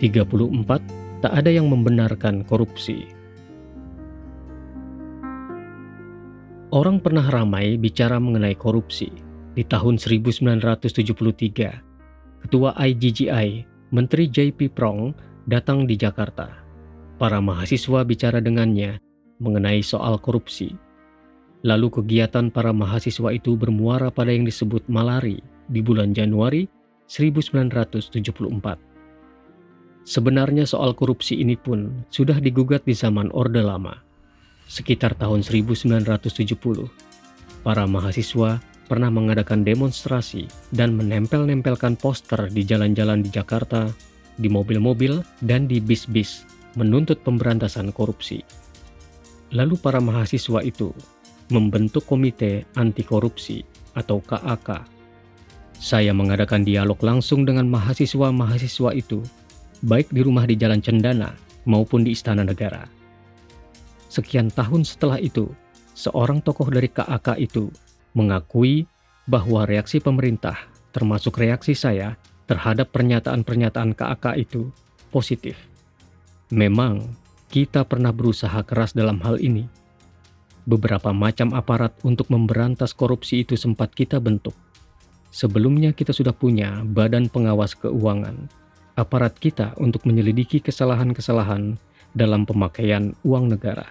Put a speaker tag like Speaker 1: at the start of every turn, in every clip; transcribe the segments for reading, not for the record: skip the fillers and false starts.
Speaker 1: 34. Tak ada yang membenarkan korupsi. Orang pernah ramai bicara mengenai korupsi. Di tahun 1973, Ketua IGGI, Menteri JP Prong, datang di Jakarta. Para mahasiswa bicara dengannya mengenai soal korupsi. Lalu kegiatan para mahasiswa itu bermuara pada yang disebut Malari di bulan Januari 1974. Sebenarnya soal korupsi ini pun sudah digugat di zaman Orde Lama. Sekitar tahun 1970, para mahasiswa pernah mengadakan demonstrasi dan menempel-nempelkan poster di jalan-jalan di Jakarta, di mobil-mobil, dan di bis-bis menuntut pemberantasan korupsi. Lalu para mahasiswa itu membentuk Komite Anti Korupsi atau KAK. Saya mengadakan dialog langsung dengan mahasiswa-mahasiswa itu, baik di rumah di Jalan Cendana maupun di Istana Negara. Sekian tahun setelah itu, seorang tokoh dari KAK itu mengakui bahwa reaksi pemerintah, termasuk reaksi saya terhadap pernyataan-pernyataan KAK itu, positif. Memang, kita pernah berusaha keras dalam hal ini. Beberapa macam aparat untuk memberantas korupsi itu sempat kita bentuk. Sebelumnya kita sudah punya Badan Pengawas Keuangan, aparat kita untuk menyelidiki kesalahan-kesalahan dalam pemakaian uang negara.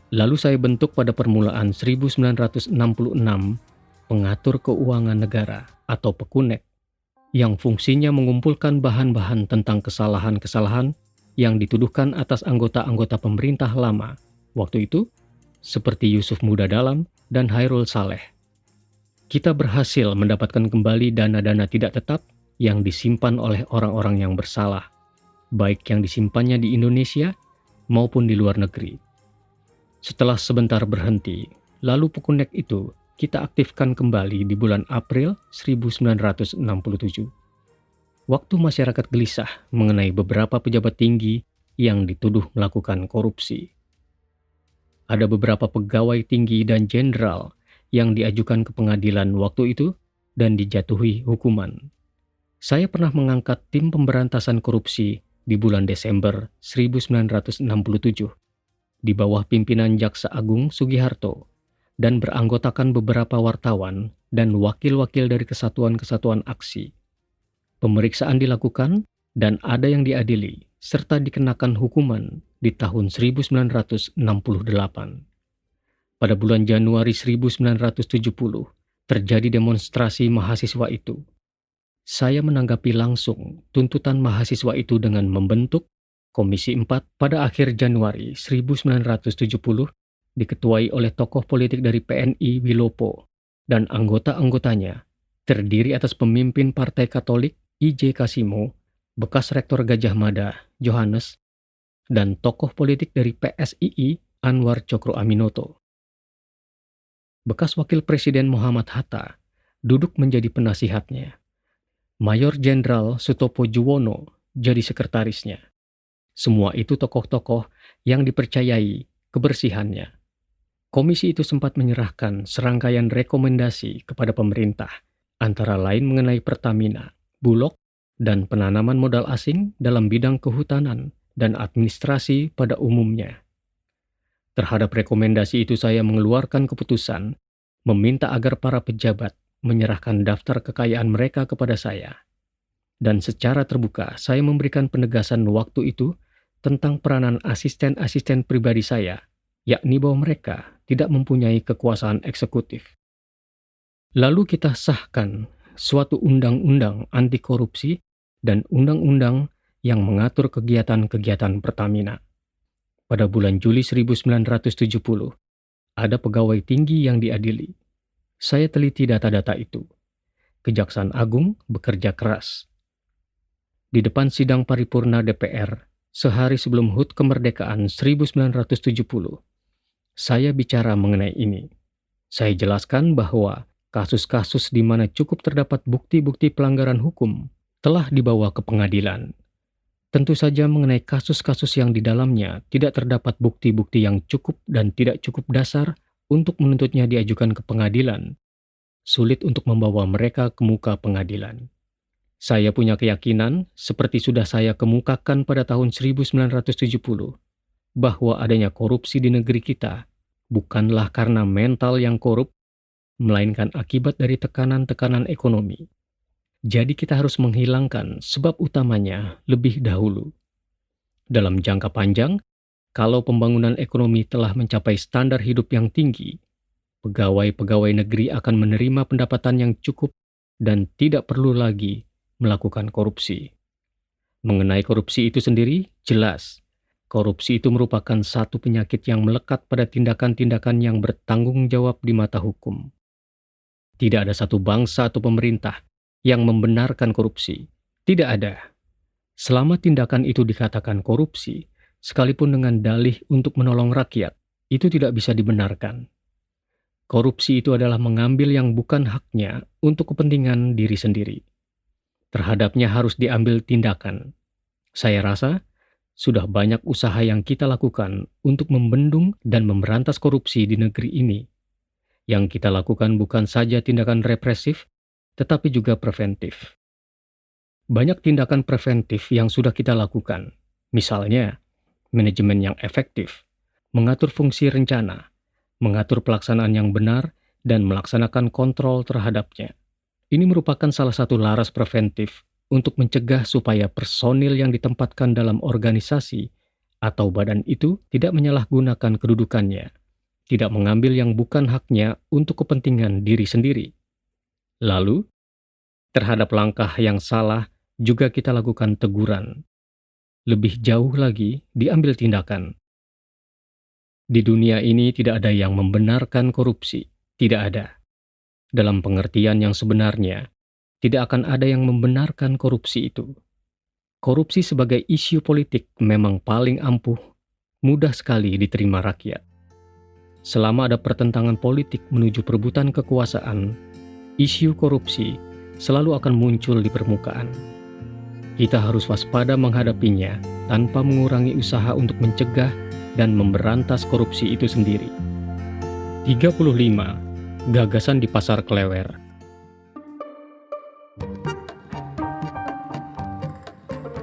Speaker 1: Lalu saya bentuk pada permulaan 1966 Pengatur Keuangan Negara atau Pekunek, yang fungsinya mengumpulkan bahan-bahan tentang kesalahan-kesalahan yang dituduhkan atas anggota-anggota pemerintah lama waktu itu, seperti Yusuf Muda Dalam dan Hairul Saleh. Kita berhasil mendapatkan kembali dana-dana tidak tetap yang disimpan oleh orang-orang yang bersalah, baik yang disimpannya di Indonesia maupun di luar negeri. Setelah sebentar berhenti, lalu Pekunek itu kita aktifkan kembali di bulan April 1967. Waktu masyarakat gelisah mengenai beberapa pejabat tinggi yang dituduh melakukan korupsi. Ada beberapa pegawai tinggi dan jenderal yang diajukan ke pengadilan waktu itu dan dijatuhi hukuman. Saya pernah mengangkat tim pemberantasan korupsi di bulan Desember 1967 di bawah pimpinan Jaksa Agung Sugiharto dan beranggotakan beberapa wartawan dan wakil-wakil dari kesatuan-kesatuan aksi. Pemeriksaan dilakukan dan ada yang diadili serta dikenakan hukuman di tahun 1968. Pada bulan Januari 1970 terjadi demonstrasi mahasiswa itu. Saya menanggapi langsung tuntutan mahasiswa itu dengan membentuk Komisi 4 pada akhir Januari 1970 diketuai oleh tokoh politik dari PNI Wilopo dan anggota-anggotanya terdiri atas pemimpin Partai Katolik I.J. Kasimo, bekas Rektor Gajah Mada Johannes, dan tokoh politik dari PSII Anwar Cokro Aminoto. Bekas Wakil Presiden Muhammad Hatta duduk menjadi penasihatnya. Mayor Jenderal Sutopo Juwono jadi sekretarisnya. Semua itu tokoh-tokoh yang dipercayai kebersihannya. Komisi itu sempat menyerahkan serangkaian rekomendasi kepada pemerintah, antara lain mengenai Pertamina, Bulog, dan penanaman modal asing dalam bidang kehutanan dan administrasi pada umumnya. Terhadap rekomendasi itu saya mengeluarkan keputusan meminta agar para pejabat menyerahkan daftar kekayaan mereka kepada saya. Dan secara terbuka saya memberikan penegasan waktu itu tentang peranan asisten-asisten pribadi saya, yakni bahwa mereka tidak mempunyai kekuasaan eksekutif. Lalu kita sahkan suatu undang-undang anti korupsi dan undang-undang yang mengatur kegiatan-kegiatan Pertamina. Pada bulan Juli 1970, ada pegawai tinggi yang diadili. Saya teliti data-data itu. Kejaksaan Agung bekerja keras. Di depan sidang paripurna DPR, sehari sebelum HUT kemerdekaan 1970, saya bicara mengenai ini. Saya jelaskan bahwa kasus-kasus di mana cukup terdapat bukti-bukti pelanggaran hukum telah dibawa ke pengadilan. Tentu saja mengenai kasus-kasus yang di dalamnya tidak terdapat bukti-bukti yang cukup dan tidak cukup dasar untuk menuntutnya diajukan ke pengadilan. Sulit untuk membawa mereka ke muka pengadilan. Saya punya keyakinan, seperti sudah saya kemukakan pada tahun 1970, bahwa adanya korupsi di negeri kita bukanlah karena mental yang korup, melainkan akibat dari tekanan-tekanan ekonomi. Jadi kita harus menghilangkan sebab utamanya lebih dahulu. Dalam jangka panjang, kalau pembangunan ekonomi telah mencapai standar hidup yang tinggi, pegawai-pegawai negeri akan menerima pendapatan yang cukup dan tidak perlu lagi melakukan korupsi. Mengenai korupsi itu sendiri, jelas, korupsi itu merupakan satu penyakit yang melekat pada tindakan-tindakan yang bertanggung jawab di mata hukum. Tidak ada satu bangsa atau pemerintah yang membenarkan korupsi. Tidak ada. Selama tindakan itu dikatakan korupsi, sekalipun dengan dalih untuk menolong rakyat, itu tidak bisa dibenarkan. Korupsi itu adalah mengambil yang bukan haknya untuk kepentingan diri sendiri. Terhadapnya harus diambil tindakan. Saya rasa sudah banyak usaha yang kita lakukan untuk membendung dan memberantas korupsi di negeri ini. Yang kita lakukan bukan saja tindakan represif, tetapi juga preventif. Banyak tindakan preventif yang sudah kita lakukan, misalnya manajemen yang efektif, mengatur fungsi rencana, mengatur pelaksanaan yang benar, dan melaksanakan kontrol terhadapnya. Ini merupakan salah satu laras preventif untuk mencegah supaya personil yang ditempatkan dalam organisasi atau badan itu tidak menyalahgunakan kedudukannya, tidak mengambil yang bukan haknya untuk kepentingan diri sendiri. Lalu, terhadap langkah yang salah juga kita lakukan teguran. Lebih jauh lagi, diambil tindakan. Di dunia ini tidak ada yang membenarkan korupsi, tidak ada. Dalam pengertian yang sebenarnya, tidak akan ada yang membenarkan korupsi itu. Korupsi sebagai isu politik memang paling ampuh, mudah sekali diterima rakyat. Selama ada pertentangan politik menuju perebutan kekuasaan, isu korupsi selalu akan muncul di permukaan. Kita harus waspada menghadapinya tanpa mengurangi usaha untuk mencegah dan memberantas korupsi itu sendiri. 35. Gagasan di Pasar Klewer.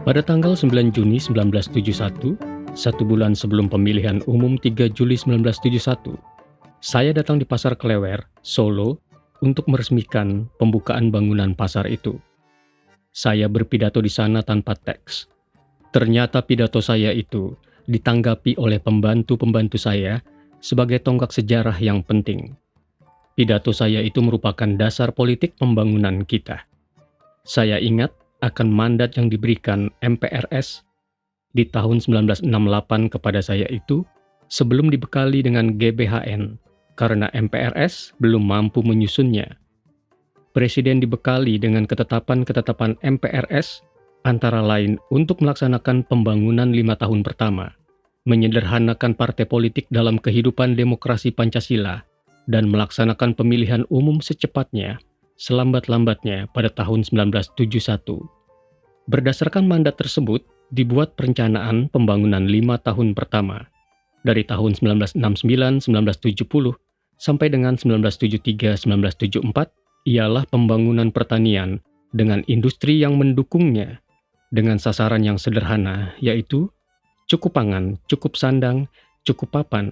Speaker 1: Pada tanggal 9 Juni 1971, satu bulan sebelum pemilihan umum 3 Juli 1971, saya datang di Pasar Klewer, Solo, untuk meresmikan pembukaan bangunan pasar itu. Saya berpidato di sana tanpa teks. Ternyata pidato saya itu ditanggapi oleh pembantu-pembantu saya sebagai tonggak sejarah yang penting. Pidato saya itu merupakan dasar politik pembangunan kita. Saya ingat akan mandat yang diberikan MPRS di tahun 1968 kepada saya itu sebelum dibekali dengan GBHN, karena MPRS belum mampu menyusunnya. Presiden dibekali dengan ketetapan-ketetapan MPRS, antara lain untuk melaksanakan pembangunan 5 tahun pertama, menyederhanakan partai politik dalam kehidupan demokrasi Pancasila, dan melaksanakan pemilihan umum secepatnya, selambat-lambatnya pada tahun 1971. Berdasarkan mandat tersebut, dibuat perencanaan pembangunan 5 tahun pertama, dari tahun 1969-1970 sampai dengan 1973-1974, ialah pembangunan pertanian dengan industri yang mendukungnya, dengan sasaran yang sederhana, yaitu cukup pangan, cukup sandang, cukup papan,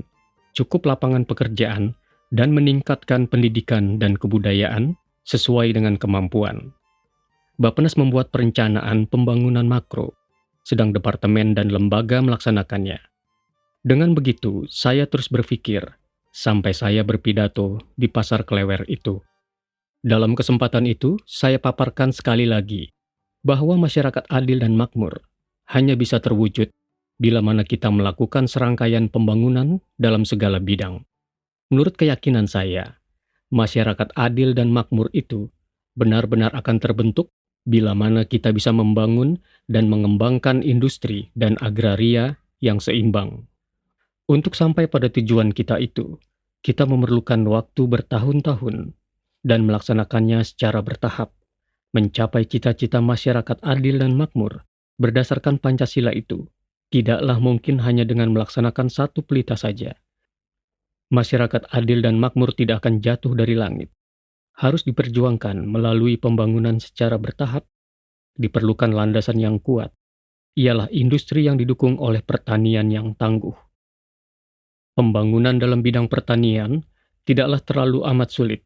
Speaker 1: cukup lapangan pekerjaan, dan meningkatkan pendidikan dan kebudayaan sesuai dengan kemampuan. Bappenas membuat perencanaan pembangunan makro, sedang departemen dan lembaga melaksanakannya. Dengan begitu, saya terus berpikir, sampai saya berpidato di Pasar Klewer itu. Dalam kesempatan itu, saya paparkan sekali lagi, bahwa masyarakat adil dan makmur hanya bisa terwujud bila mana kita melakukan serangkaian pembangunan dalam segala bidang. Menurut keyakinan saya, masyarakat adil dan makmur itu benar-benar akan terbentuk bila mana kita bisa membangun dan mengembangkan industri dan agraria yang seimbang. Untuk sampai pada tujuan kita itu, kita memerlukan waktu bertahun-tahun dan melaksanakannya secara bertahap, mencapai cita-cita masyarakat adil dan makmur berdasarkan Pancasila itu tidaklah mungkin hanya dengan melaksanakan satu pelita saja. Masyarakat adil dan makmur tidak akan jatuh dari langit. Harus diperjuangkan melalui pembangunan secara bertahap diperlukan landasan yang kuat, ialah industri yang didukung oleh pertanian yang tangguh. Pembangunan dalam bidang pertanian tidaklah terlalu amat sulit,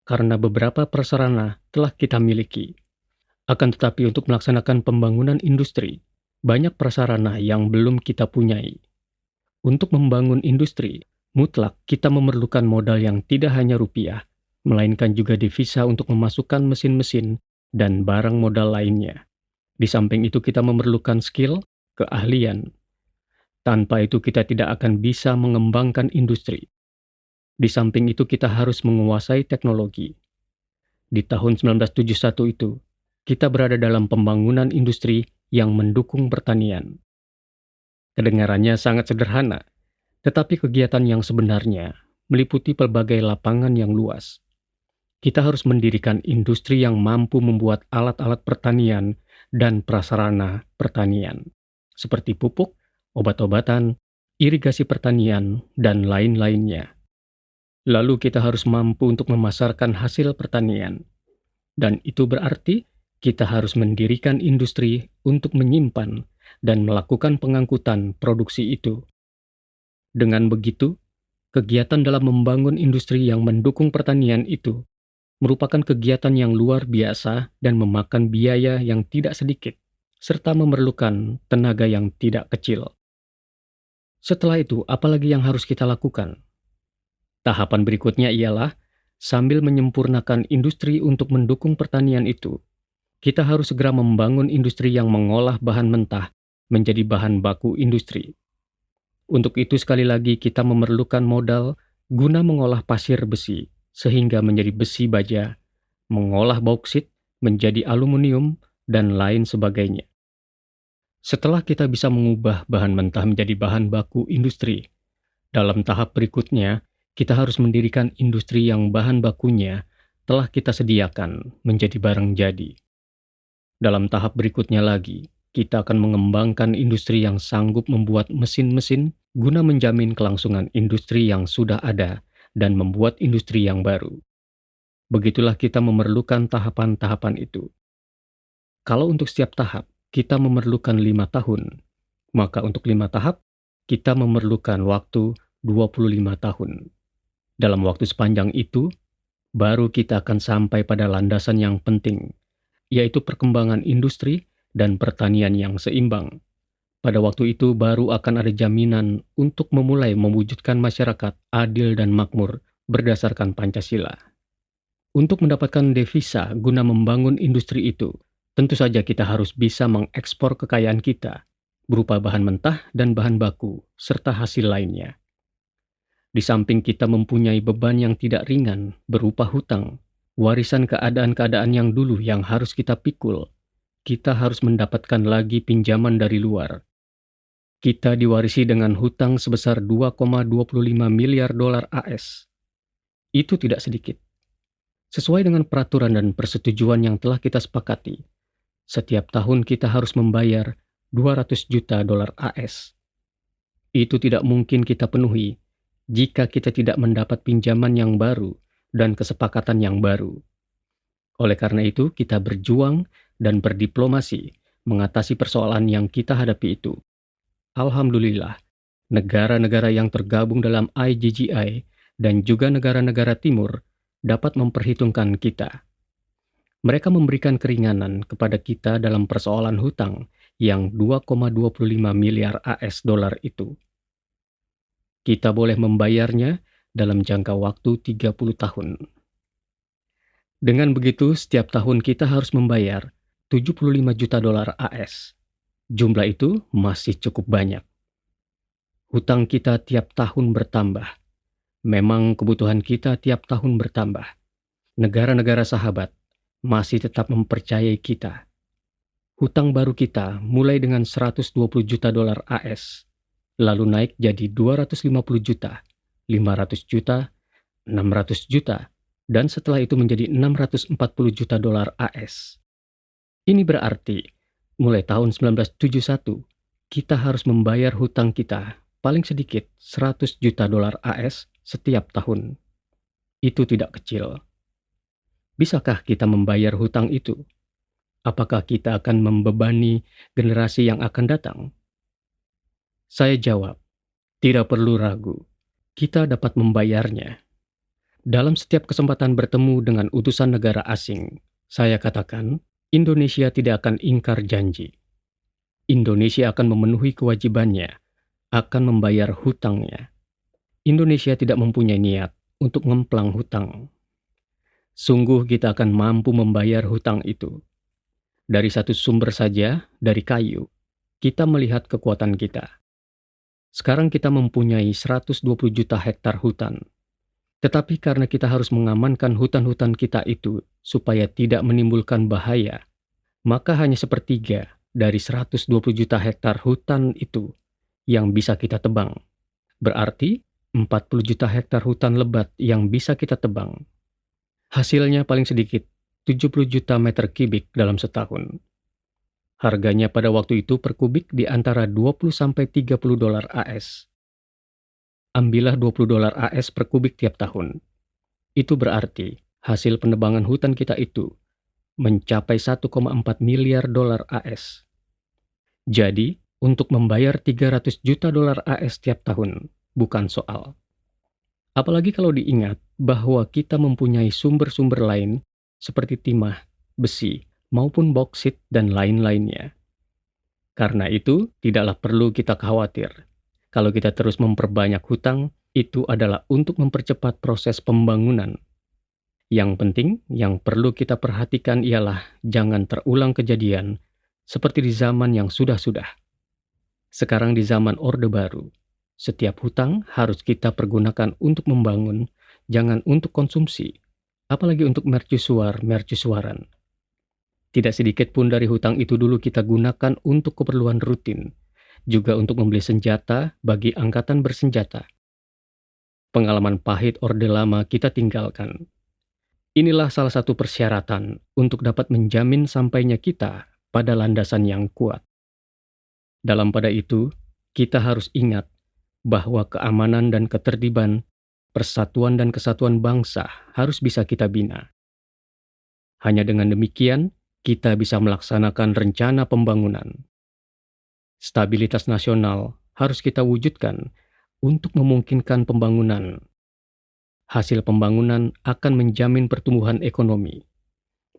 Speaker 1: karena beberapa prasarana telah kita miliki. Akan tetapi untuk melaksanakan pembangunan industri, banyak prasarana yang belum kita punyai. Untuk membangun industri, mutlak kita memerlukan modal yang tidak hanya rupiah, melainkan juga devisa untuk memasukkan mesin-mesin dan barang modal lainnya. Di samping itu kita memerlukan skill, keahlian. Tanpa itu kita tidak akan bisa mengembangkan industri. Di samping itu kita harus menguasai teknologi. Di tahun 1971 itu, kita berada dalam pembangunan industri yang mendukung pertanian. Kedengarannya sangat sederhana, tetapi kegiatan yang sebenarnya meliputi pelbagai lapangan yang luas. Kita harus mendirikan industri yang mampu membuat alat-alat pertanian dan prasarana pertanian, seperti pupuk, obat-obatan, irigasi pertanian, dan lain-lainnya. Lalu kita harus mampu untuk memasarkan hasil pertanian. Dan itu berarti kita harus mendirikan industri untuk menyimpan dan melakukan pengangkutan produksi itu. Dengan begitu, kegiatan dalam membangun industri yang mendukung pertanian itu merupakan kegiatan yang luar biasa dan memakan biaya yang tidak sedikit, serta memerlukan tenaga yang tidak kecil. Setelah itu, apalagi yang harus kita lakukan? Tahapan berikutnya ialah, sambil menyempurnakan industri untuk mendukung pertanian itu, kita harus segera membangun industri yang mengolah bahan mentah menjadi bahan baku industri. Untuk itu sekali lagi kita memerlukan modal guna mengolah pasir besi, sehingga menjadi besi baja, mengolah bauksit menjadi aluminium, dan lain sebagainya. Setelah kita bisa mengubah bahan mentah menjadi bahan baku industri, dalam tahap berikutnya, kita harus mendirikan industri yang bahan bakunya telah kita sediakan menjadi barang jadi. Dalam tahap berikutnya lagi, kita akan mengembangkan industri yang sanggup membuat mesin-mesin guna menjamin kelangsungan industri yang sudah ada dan membuat industri yang baru. Begitulah kita memerlukan tahapan-tahapan itu. Kalau untuk setiap tahap, kita memerlukan 5 tahun, maka untuk 5 tahap, kita memerlukan waktu 25 tahun. Dalam waktu sepanjang itu, baru kita akan sampai pada landasan yang penting, yaitu perkembangan industri dan pertanian yang seimbang. Pada waktu itu baru akan ada jaminan untuk memulai mewujudkan masyarakat adil dan makmur berdasarkan Pancasila. Untuk mendapatkan devisa guna membangun industri itu, tentu saja kita harus bisa mengekspor kekayaan kita, berupa bahan mentah dan bahan baku, serta hasil lainnya. Di samping kita mempunyai beban yang tidak ringan, berupa hutang, warisan keadaan-keadaan yang dulu yang harus kita pikul, kita harus mendapatkan lagi pinjaman dari luar. Kita diwarisi dengan hutang sebesar 2,25 miliar dolar AS. Itu tidak sedikit. Sesuai dengan peraturan dan persetujuan yang telah kita sepakati, setiap tahun kita harus membayar 200 juta dolar AS. Itu tidak mungkin kita penuhi jika kita tidak mendapat pinjaman yang baru dan kesepakatan yang baru. Oleh karena itu, kita berjuang dan berdiplomasi mengatasi persoalan yang kita hadapi itu. Alhamdulillah, negara-negara yang tergabung dalam IGGI dan juga negara-negara timur dapat memperhitungkan kita. Mereka memberikan keringanan kepada kita dalam persoalan hutang yang 2,25 miliar AS dolar itu. Kita boleh membayarnya dalam jangka waktu 30 tahun. Dengan begitu, setiap tahun kita harus membayar 75 juta dolar AS. Jumlah itu masih cukup banyak. Hutang kita tiap tahun bertambah. Memang kebutuhan kita tiap tahun bertambah. Negara-negara sahabat masih tetap mempercayai kita. Hutang baru kita mulai dengan 120 juta dolar AS, lalu naik jadi 250 juta, 500 juta, 600 juta, dan setelah itu menjadi 640 juta dolar AS. Ini berarti, mulai tahun 1971, kita harus membayar hutang kita paling sedikit 100 juta dolar AS setiap tahun. Itu tidak kecil. Bisakah kita membayar hutang itu? apakah kita akan membebani generasi yang akan datang? Saya jawab, tidak perlu ragu. Kita dapat membayarnya. Dalam setiap kesempatan bertemu dengan utusan negara asing, saya katakan, Indonesia tidak akan ingkar janji. Indonesia akan memenuhi kewajibannya, akan membayar hutangnya. Indonesia tidak mempunyai niat untuk ngemplang hutang. Sungguh kita akan mampu membayar hutang itu. Dari satu sumber saja, dari kayu, kita melihat kekuatan kita. Sekarang kita mempunyai 120 juta hektar hutan. Tetapi karena kita harus mengamankan hutan-hutan kita itu supaya tidak menimbulkan bahaya, maka hanya sepertiga dari 120 juta hektar hutan itu yang bisa kita tebang. Berarti 40 juta hektar hutan lebat yang bisa kita tebang. Hasilnya paling sedikit 70 juta meter kubik dalam setahun. Harganya pada waktu itu per kubik di antara 20-30 dolar AS. Ambillah 20 dolar AS per kubik tiap tahun. Itu berarti hasil penebangan hutan kita itu mencapai 1,4 miliar dolar AS. Jadi, untuk membayar 300 juta dolar AS tiap tahun bukan soal. Apalagi kalau diingat bahwa kita mempunyai sumber-sumber lain seperti timah, besi, maupun boksit dan lain-lainnya. Karena itu, tidaklah perlu kita khawatir. Kalau kita terus memperbanyak hutang, itu adalah untuk mempercepat proses pembangunan. Yang penting, yang perlu kita perhatikan ialah jangan terulang kejadian seperti di zaman yang sudah-sudah. Sekarang di zaman Orde Baru, setiap hutang harus kita pergunakan untuk membangun, jangan untuk konsumsi, apalagi untuk mercusuar-mercusuaran. Tidak sedikit pun dari hutang itu dulu kita gunakan untuk keperluan rutin, juga untuk membeli senjata bagi angkatan bersenjata. Pengalaman pahit Orde Lama kita tinggalkan. Inilah salah satu persyaratan untuk dapat menjamin sampainya kita pada landasan yang kuat. Dalam pada itu, kita harus ingat bahwa keamanan dan ketertiban, persatuan dan kesatuan bangsa harus bisa kita bina. Hanya dengan demikian, kita bisa melaksanakan rencana pembangunan. Stabilitas nasional harus kita wujudkan untuk memungkinkan pembangunan. Hasil pembangunan akan menjamin pertumbuhan ekonomi.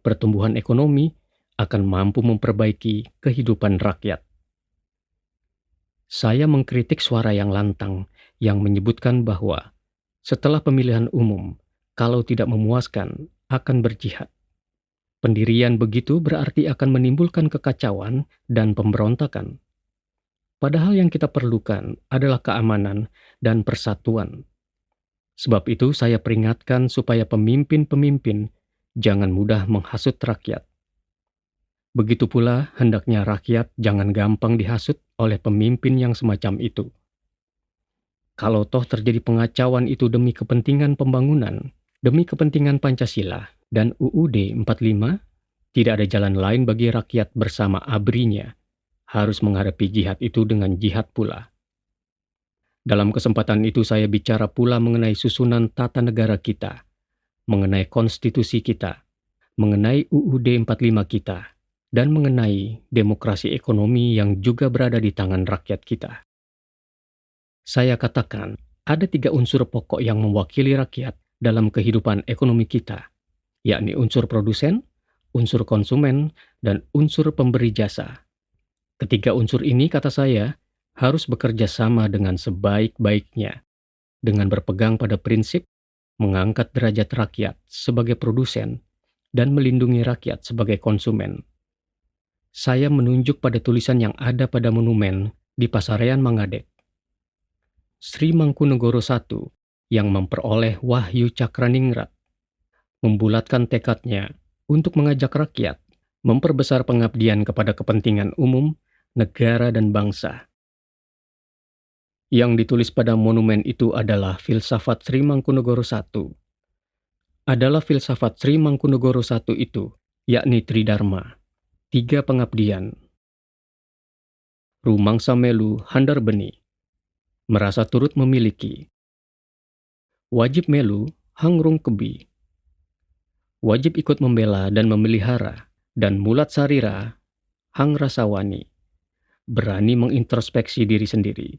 Speaker 1: Pertumbuhan ekonomi akan mampu memperbaiki kehidupan rakyat. Saya mengkritik suara yang lantang yang menyebutkan bahwa setelah pemilihan umum, kalau tidak memuaskan, akan berjihad. Pendirian begitu berarti akan menimbulkan kekacauan dan pemberontakan. Padahal yang kita perlukan adalah keamanan dan persatuan. Sebab itu saya peringatkan supaya pemimpin-pemimpin jangan mudah menghasut rakyat. Begitu pula hendaknya rakyat jangan gampang dihasut oleh pemimpin yang semacam itu. Kalau toh terjadi pengacauan itu demi kepentingan pembangunan, demi kepentingan Pancasila dan UUD 45, tidak ada jalan lain bagi rakyat bersama ABRI-nya harus menghadapi jihad itu dengan jihad pula. Dalam kesempatan itu saya bicara pula mengenai susunan tata negara kita, mengenai konstitusi kita, mengenai UUD 45 kita, dan mengenai demokrasi ekonomi yang juga berada di tangan rakyat kita. Saya katakan, ada 3 unsur pokok yang mewakili rakyat dalam kehidupan ekonomi kita, yakni unsur produsen, unsur konsumen, dan unsur pemberi jasa. Ketiga unsur ini, kata saya, harus bekerja sama dengan sebaik-baiknya, dengan berpegang pada prinsip mengangkat derajat rakyat sebagai produsen dan melindungi rakyat sebagai konsumen. Saya menunjuk pada tulisan yang ada pada monumen di Pasarean Mangadek. Sri Mangkunegoro I yang memperoleh Wahyu Cakraningrat membulatkan tekadnya untuk mengajak rakyat memperbesar pengabdian kepada kepentingan umum, negara dan bangsa. Yang ditulis pada monumen itu adalah filsafat Sri Mangkunegoro I. Adalah filsafat Sri Mangkunegoro I itu, yakni Tridharma, 3 pengabdian. Rumangsa melu handar beni, merasa turut memiliki. Wajib melu hangrung kebi, wajib ikut membela dan memelihara dan Mulat Sarira, Hang Rasawani, berani mengintrospeksi diri sendiri.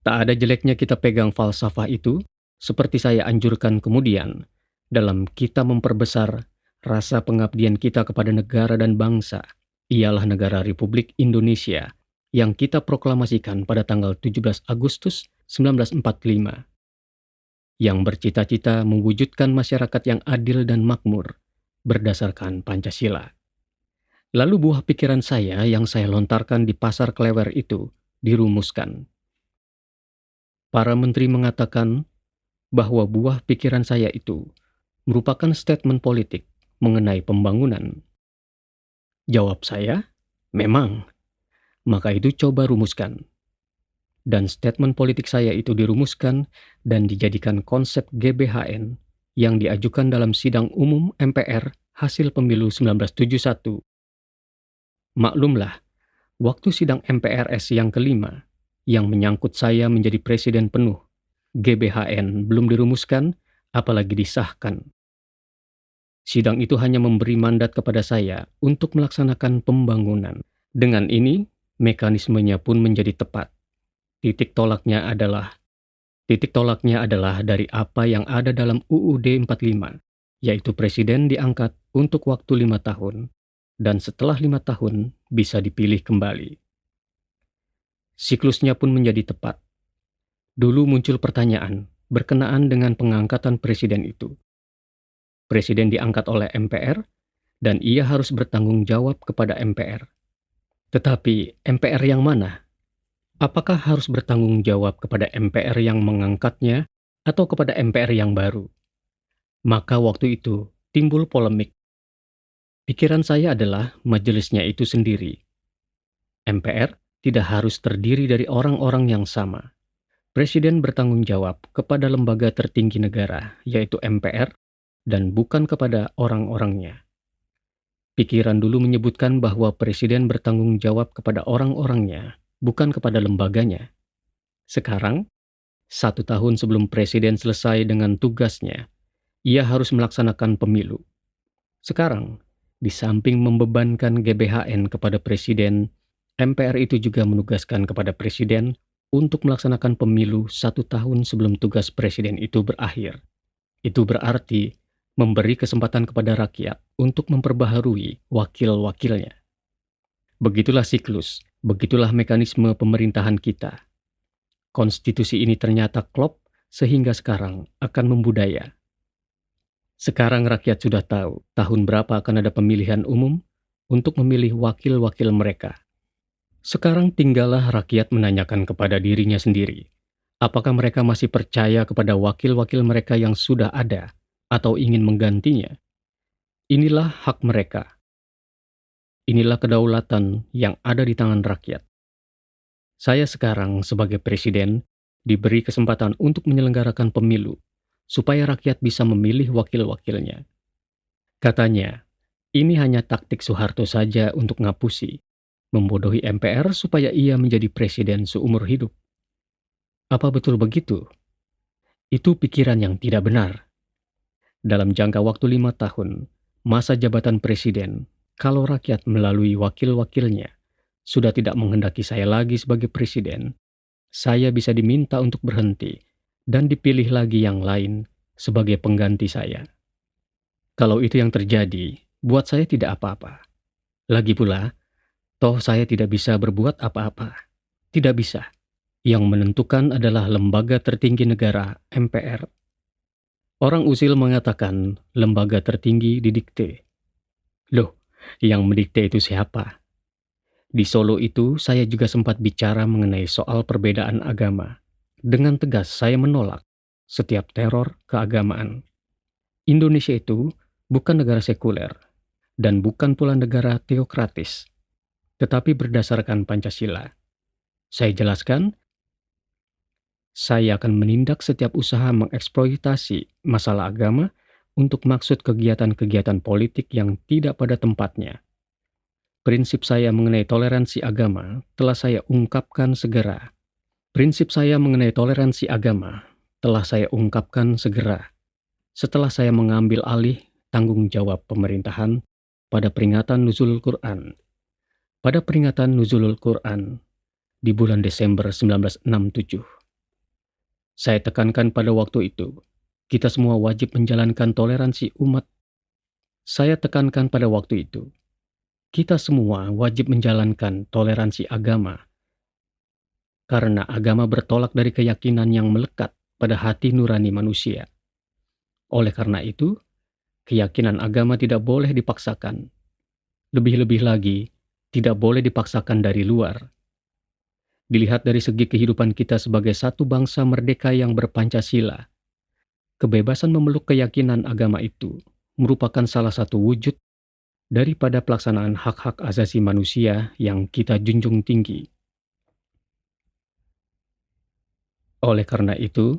Speaker 1: Tak ada jeleknya kita pegang falsafah itu, seperti saya anjurkan kemudian, dalam kita memperbesar rasa pengabdian kita kepada negara dan bangsa, ialah negara Republik Indonesia yang kita proklamasikan pada tanggal 17 Agustus 1945, yang bercita-cita mewujudkan masyarakat yang adil dan makmur berdasarkan Pancasila. Lalu buah pikiran saya yang saya lontarkan di pasar Klewer itu dirumuskan. Para menteri mengatakan bahwa buah pikiran saya itu merupakan statement politik mengenai pembangunan. Jawab saya, memang. Maka itu coba rumuskan. Dan statement politik saya itu dirumuskan dan dijadikan konsep GBHN yang diajukan dalam sidang umum MPR hasil pemilu 1971. Maklumlah, waktu sidang MPRS yang kelima, yang menyangkut saya menjadi presiden penuh, GBHN belum dirumuskan, apalagi disahkan. Sidang itu hanya memberi mandat kepada saya untuk melaksanakan pembangunan. Dengan ini, mekanismenya pun menjadi tepat. Titik tolaknya adalah dari apa yang ada dalam UUD 45, yaitu presiden diangkat untuk waktu 5 tahun, dan setelah 5 tahun bisa dipilih kembali. Siklusnya pun menjadi tepat. Dulu muncul pertanyaan berkenaan dengan pengangkatan presiden itu. Presiden diangkat oleh MPR, dan ia harus bertanggung jawab kepada MPR. Tetapi MPR yang mana? Apakah harus bertanggung jawab kepada MPR yang mengangkatnya atau kepada MPR yang baru? Maka waktu itu timbul polemik. Pikiran saya adalah majelisnya itu sendiri. MPR tidak harus terdiri dari orang-orang yang sama. Presiden bertanggung jawab kepada lembaga tertinggi negara, yaitu MPR, dan bukan kepada orang-orangnya. Pikiran dulu menyebutkan bahwa presiden bertanggung jawab kepada orang-orangnya, bukan kepada lembaganya. Sekarang, 1 tahun sebelum presiden selesai dengan tugasnya, ia harus melaksanakan pemilu. Sekarang, di samping membebankan GBHN kepada presiden, MPR itu juga menugaskan kepada presiden untuk melaksanakan pemilu 1 tahun sebelum tugas presiden itu berakhir. Itu berarti memberi kesempatan kepada rakyat untuk memperbaharui wakil-wakilnya. Begitulah siklus, begitulah mekanisme pemerintahan kita. Konstitusi ini ternyata klop sehingga sekarang akan membudaya. Sekarang rakyat sudah tahu tahun berapa akan ada pemilihan umum untuk memilih wakil-wakil mereka. Sekarang tinggallah rakyat menanyakan kepada dirinya sendiri, apakah mereka masih percaya kepada wakil-wakil mereka yang sudah ada atau ingin menggantinya. Inilah hak mereka. Inilah kedaulatan yang ada di tangan rakyat. Saya sekarang sebagai presiden diberi kesempatan untuk menyelenggarakan pemilu supaya rakyat bisa memilih wakil-wakilnya. Katanya, ini hanya taktik Soeharto saja untuk ngapusi, membodohi MPR supaya ia menjadi presiden seumur hidup. Apa betul begitu? Itu pikiran yang tidak benar. Dalam jangka waktu 5 tahun, masa jabatan presiden, kalau rakyat melalui wakil-wakilnya sudah tidak menghendaki saya lagi sebagai presiden, saya bisa diminta untuk berhenti dan dipilih lagi yang lain sebagai pengganti saya. Kalau itu yang terjadi, buat saya tidak apa-apa. Lagi pula, toh saya tidak bisa berbuat apa-apa. Tidak bisa. Yang menentukan adalah lembaga tertinggi negara, MPR. Orang usil mengatakan lembaga tertinggi didikte. Loh, yang mendikte itu siapa? Di Solo itu saya juga sempat bicara mengenai soal perbedaan agama. Dengan tegas saya menolak setiap teror keagamaan. Indonesia itu bukan negara sekuler dan bukan pula negara teokratis, tetapi berdasarkan Pancasila. Saya jelaskan, saya akan menindak setiap usaha mengeksploitasi masalah agama untuk maksud kegiatan-kegiatan politik yang tidak pada tempatnya. Prinsip saya mengenai toleransi agama telah saya ungkapkan segera. Setelah saya mengambil alih tanggung jawab pemerintahan pada peringatan Nuzulul Quran. Pada peringatan Nuzulul Quran di bulan Desember 1967. Saya tekankan pada waktu itu, kita semua wajib menjalankan toleransi umat. Saya tekankan pada waktu itu, kita semua wajib menjalankan toleransi agama. Karena agama bertolak dari keyakinan yang melekat pada hati nurani manusia. Oleh karena itu, keyakinan agama tidak boleh dipaksakan. Lebih-lebih lagi, tidak boleh dipaksakan dari luar. Dilihat dari segi kehidupan kita sebagai satu bangsa merdeka yang berpancasila, kebebasan memeluk keyakinan agama itu merupakan salah satu wujud daripada pelaksanaan hak-hak asasi manusia yang kita junjung tinggi. Oleh karena itu,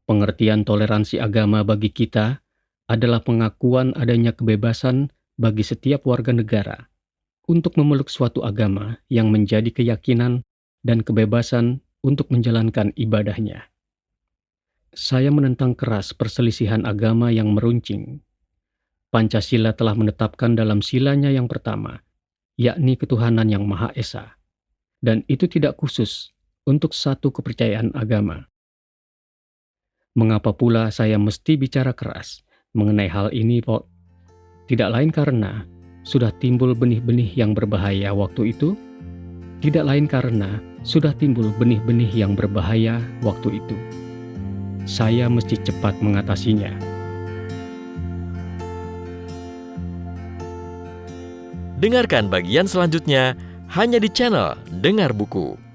Speaker 1: pengertian toleransi agama bagi kita adalah pengakuan adanya kebebasan bagi setiap warga negara untuk memeluk suatu agama yang menjadi keyakinan dan kebebasan untuk menjalankan ibadahnya. Saya menentang keras perselisihan agama yang meruncing. Pancasila telah menetapkan dalam silanya yang pertama, yakni ketuhanan yang Maha Esa, dan itu tidak khusus untuk satu kepercayaan agama. Mengapa pula saya mesti bicara keras mengenai hal ini, Pak? Tidak lain karena sudah timbul benih-benih yang berbahaya waktu itu. Tidak lain karena sudah timbul benih-benih yang berbahaya waktu itu. Saya mesti cepat mengatasinya.
Speaker 2: Dengarkan bagian selanjutnya hanya di channel Dengar Buku.